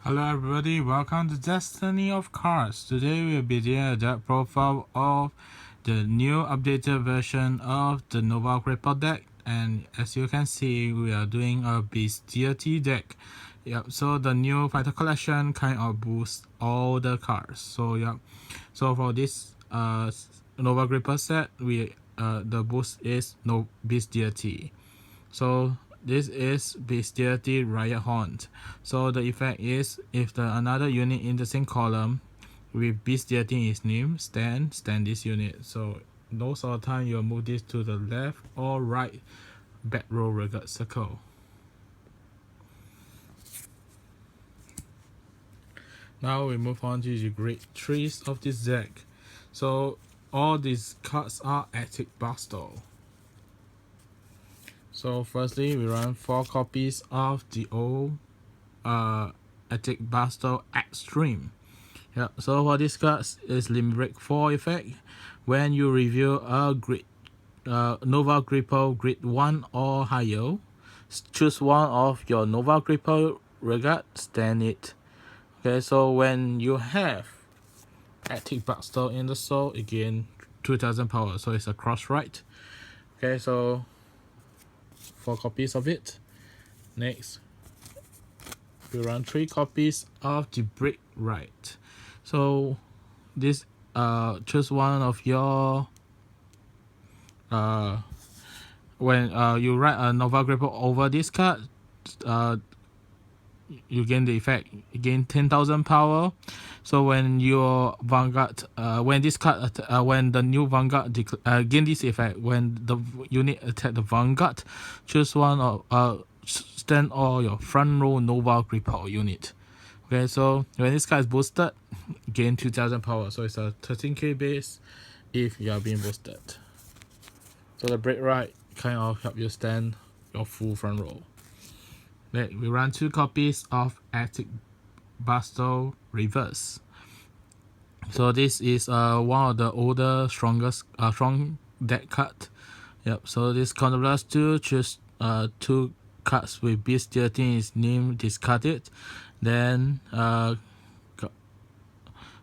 Hello everybody, welcome to Destiny of Cards. Today we'll be doing a deck profile of the new updated version of the Nova Grappler deck, and as you can see we are doing a Deity deck. Yep, so the new fighter collection kind of boosts all the cards. So for this Nova Grappler set, the boost is no Deity. So this is Bestiality Riot Haunt. So the effect is if the another unit in the same column with Bestiality in its name stand this unit. So most of the time you'll move this to the left or right back row regard circle. Now we move on to the great trees of this deck. So all these cards are Attic Buster. So firstly we run 4 copies of the old Attic Buster Extreme. Yeah, so for this card is Limit Break 4 effect. When you reveal a Nova Grappler grade 1 or higher, choose one of your Nova Grappler regard, stand it. Okay, so when you have Attic Buster in the soul, again 2000 power, so it's a cross right. Okay, so 4 copies of it. Next, we run 3 copies of the Break Right. So this choose one of your when you write a Nova Grappler over this card, you gain the effect, you gain 10,000 power. So when your Vanguard when this card when the new Vanguard gain this effect, when the unit attack the Vanguard, choose one of stand all your front row Nova Grappler unit. Okay, so when this card is boosted, gain 2000 power, so it's a 13k base if you are being boosted. So the Break Right kind of help you stand your full front row. Then we run 2 copies of Attic Buster Reverse. So this is one of the older strong deck card. Yep, so this counterblast 2, choose 2 cards with Bestiality in its name, discard it. Then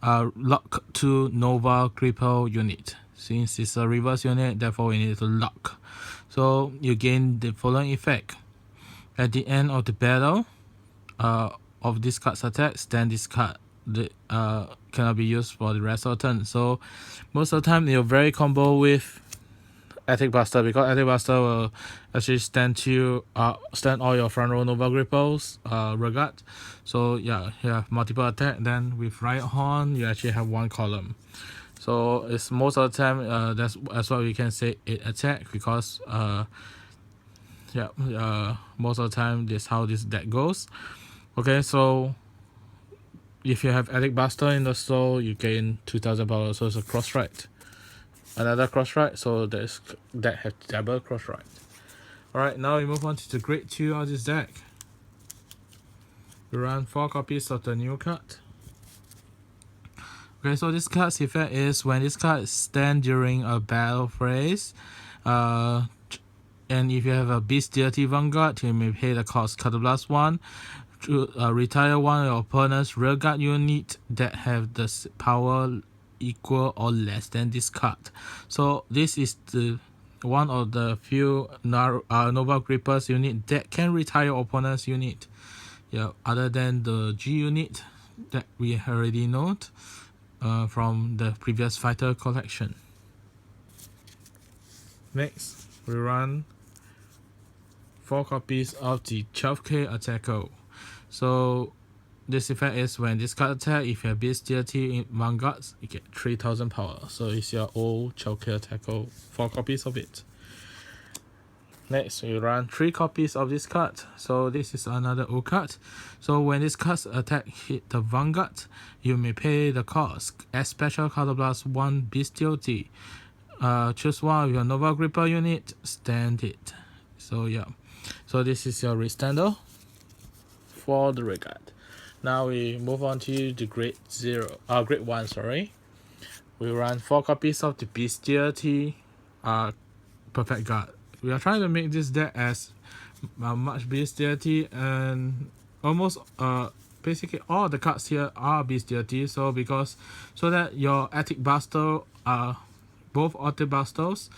lock to Nova Grappler unit. Since it's a reverse unit, therefore we need to lock. So you gain the following effect. At the end of the battle of this card's attack, stand this card. Cannot be used for the rest of the turn. So most of the time you're very combo with Attic Buster, because Attic Buster will actually stand all your front row Nova Grapplers regard. So yeah, you have multiple attack. Then with Riot Horn, you actually have 1 column. So it's most of the time that's why we can say 8 attack, because most of the time this how this deck goes. Okay, so if you have Attic Buster in the soul, you gain 2000 power, so it's a cross right. Another cross right, so that has double cross right. Alright, now we move on to the grade 2 of this deck. We run 4 copies of the new card. Okay, so this card's effect is when this card stands during a battle phase, and if you have a Bestiality Vanguard, you may pay the cost Cardblast 1 to retire one of your opponent's rearguard unit that have the power equal or less than this card. So this is the one of the few Nova Grapplers unit that can retire opponent's unit. Yeah, other than the G unit that we already know from the previous fighter collection. Next, we run 4 copies of the 12k attacker. So this effect is when this card attack, if you have Bestiality in Vanguard, you get 3000 power. So it's your old 12k attacker, 4 copies of it. Next, we run 3 copies of this card. So this is another old card. So when this card's attack hit the Vanguard, you may pay the cost as special Counterblast 1 Bestiality. Choose one of your Nova Grappler unit, stand it. So yeah, so this is your restander for the regard. Now we move on to the grade 1. Sorry, we run 4 copies of the Bestiality Perfect Guard. We are trying to make this deck as much Bestiality and almost basically all the cards here are bestiality. So that your Attic Buster are both Attic Busters,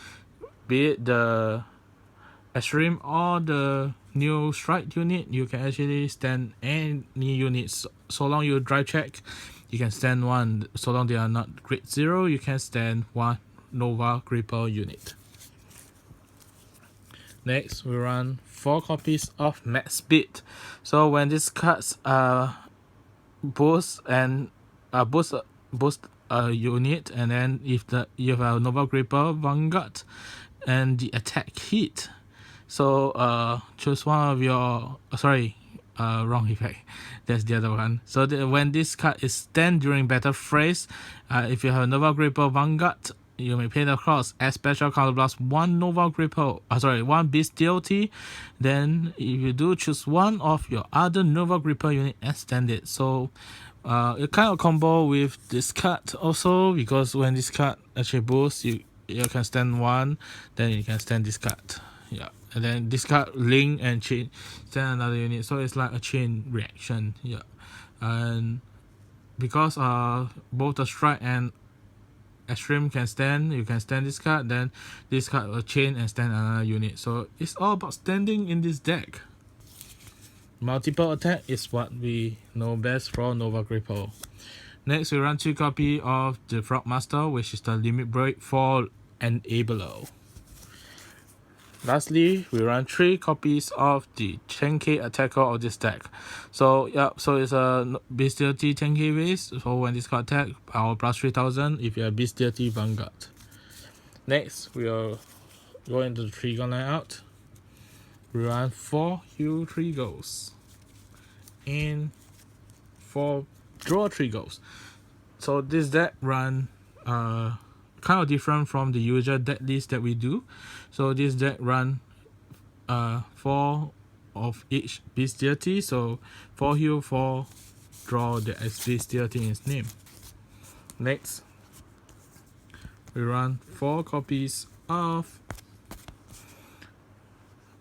be it the Extreme or the new Strike unit, you can actually stand any units. So long you drive check, you can stand one. So long they are not grade 0, you can stand one Nova Grappler unit. Next, we run 4 copies of Max Speed. So when these cards boost a unit, and then if you have a Nova Grappler Vanguard and the attack hit, so choose one of your wrong effect. That's the other one. So when this card is stand during battle phase, if you have a Nova Grappler Vanguard, you may pay the cost as special counterblast 1 Nova Grappler, 1 bestiality. Then if you do, choose one of your other Nova Grappler unit and stand it. So it kind of combo with this card also, because when this card actually boosts, you can stand one, then you can stand this card. Yeah. And then this card link and chain stand another unit, so it's like a chain reaction. Yeah. And because both the Strike and Extreme can stand, you can stand this card, then this card will chain and stand another unit. So it's all about standing in this deck. Multiple attack is what we know best for Nova Grappler. Next, we run 2 copies of the Frogmaster, which is the limit break for Enabler. Lastly, we run 3 copies of the 10k attacker of this deck. So it's a bestiality 10k base. So when this card attack, power plus 3000 if you have bestiality Vanguard. Next, we are going to the trigger layout. We run 4 heal triggers and 4 draw triggers. So this deck run kind of different from the usual deck list that we do. So this deck run 4 of each bestiality. So 4 heal, 4 draw, the bestiality in its name. Next, we run 4 copies of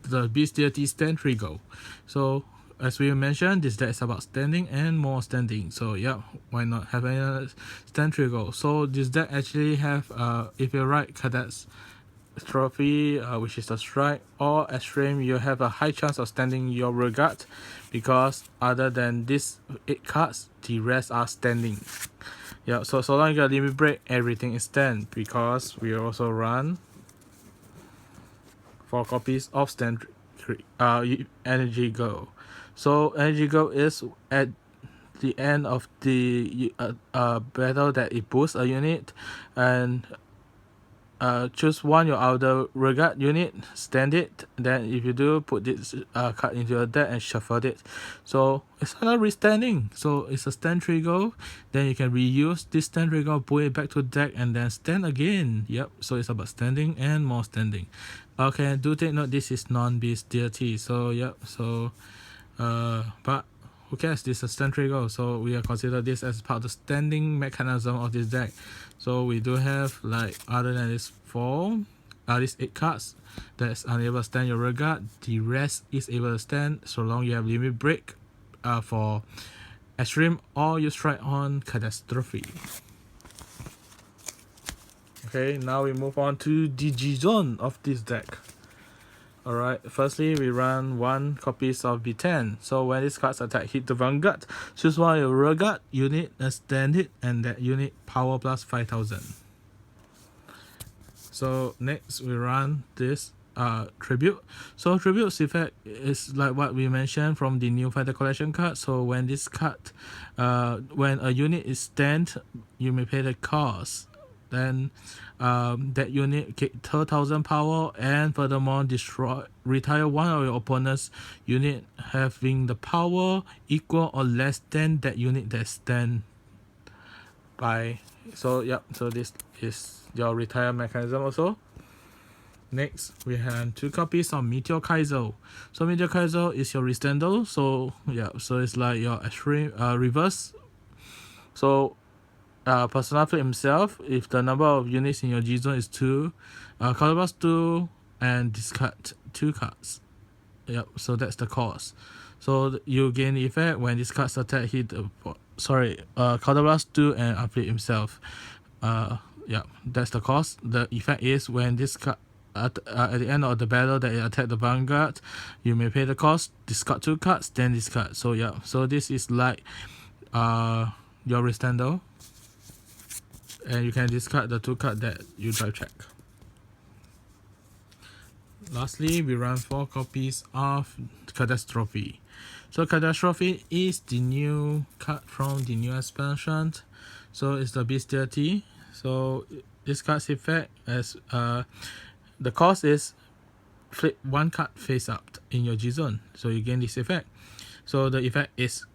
the bestiality stand trigger. So as we mentioned, this deck is about standing and more standing. So yeah, why not have another stand trigger? So this deck actually have if you write Cadet's Trophy, which is the Strike, or Extreme, you have a high chance of standing your Regard, because other than these 8 cards, the rest are standing. Yeah, so long you got limit break, everything is stand, because we also run 4 copies of stand Energy Go. So Energy Go is at the end of the battle that it boosts a unit, and choose one your other Regard unit, stand it. Then if you do, put this card into your deck and shuffle it. So it's another restanding. So it's a stand trigger. Then you can reuse this stand trigger, put it back to deck, and then stand again. Yep. So it's about standing and more standing. Okay, do take note, this is non-bestiality. So yep. So but who cares? This is a stand trigger, so we are consider this as part of the standing mechanism of this deck. So we do have, like, other than this 8 cards that's unable to stand your Regard, the rest is able to stand so long you have limit break for Extreme, or you strike on Catastrophe. Okay, now we move on to the G zone of this deck. Alright, firstly we run 1 copies of B10. So when this card's attack hit the Vanguard, choose one of your Regard unit and stand it, and that unit power plus 5000. So next we run this Tribute. So Tribute's effect is like what we mentioned from the new Fighter Collection card. So when this card, when a unit is stand, you may pay the cost. Then that unit get 3000 power, and furthermore retire one of your opponent's unit having the power equal or less than that unit that stand by. So yep, so this is your retire mechanism also. Next, we have 2 copies of Meteor Kaiser. So Meteor Kaiser is your restander. So yeah, so it's like your extreme reverse. So Persona Flip himself, if the number of units in your G zone is 2, counterblast 2 and discard 2 cards. Yep, so that's the cost. So you gain the effect when this card's attack hit counterblast 2 and upgrade himself. Yeah, that's the cost. The effect is when this card at the end of the battle that it attack the Vanguard, you may pay the cost, discard 2 cards, then discard. So yeah, so this is like your restando, and you can discard the 2 cards that you drive check. Lastly, we run 4 copies of Catastrophe. So Catastrophe is the new card from the new expansion. So it's the Deity. So this card's effect as the cost is flip 1 card face up in your G zone. So you gain this effect. So the effect is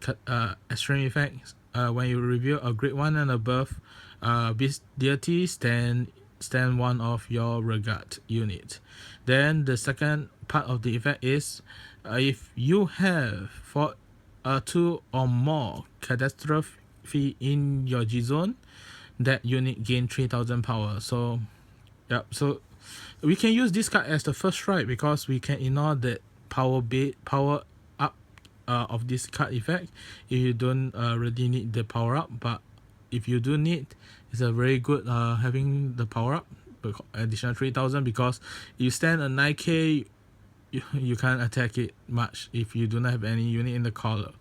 extreme effect. When you reveal a grade 1 and above Deity, stand 1 of your regard unit. Then the second part of the effect is if you have 2 or more Catastrophe in your G zone, that unit gain 3000 power. So yeah, so we can use this card as the first strike because we can ignore the power up of this card effect if you don't really need the power up. But if you do need, it's a very good having the power up additional 3000, because you stand a 9k, you can't attack it much if you do not have any unit in the color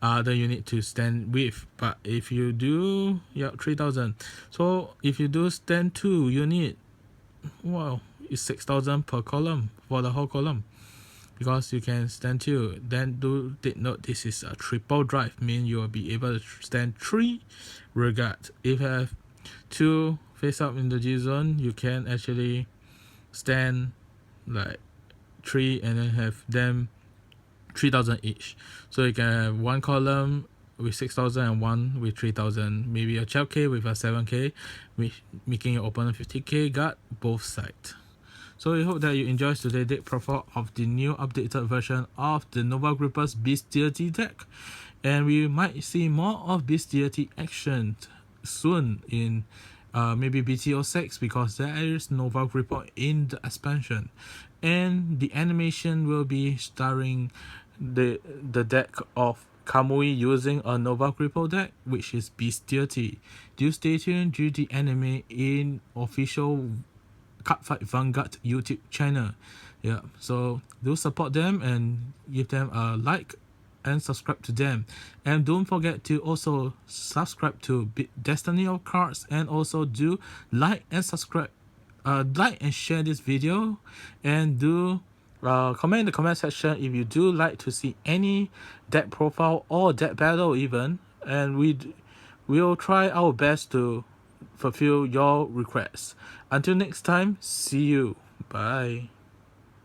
the unit to stand with. But if you do, yeah, 3000. So if you do stand 2 unit, wow, it's 6000 per column for the whole column, because you can stand 2. Then do take note, this is a triple drive, mean you will be able to stand 3 regard. If you have 2 face up in the G zone, you can actually stand like 3 and then have them 3000 each. So you can have 1 column with 6000 and 1 with 3000, maybe a 12k with a 7k, making your opponent 50k guard both sides. So we hope that you enjoyed today's deck profile of the new updated version of the Nova Gripper's Deity deck, and we might see more of Deity action soon in maybe BT06, because there is Nova Gripper in the expansion, and the animation will be starring the deck of Kamui using a Nova Gripper deck, which is Deity. Do stay tuned to the anime in official Cardfight Vanguard YouTube channel. Yeah, so do support them and give them a like and subscribe to them, and don't forget to also subscribe to Destiny of Cards, and also do like and subscribe, like and share this video, and do comment in the comment section if you do like to see any deck profile or deck battle even, and we'll try our best to fulfill your requests. Until next time, see you. Bye.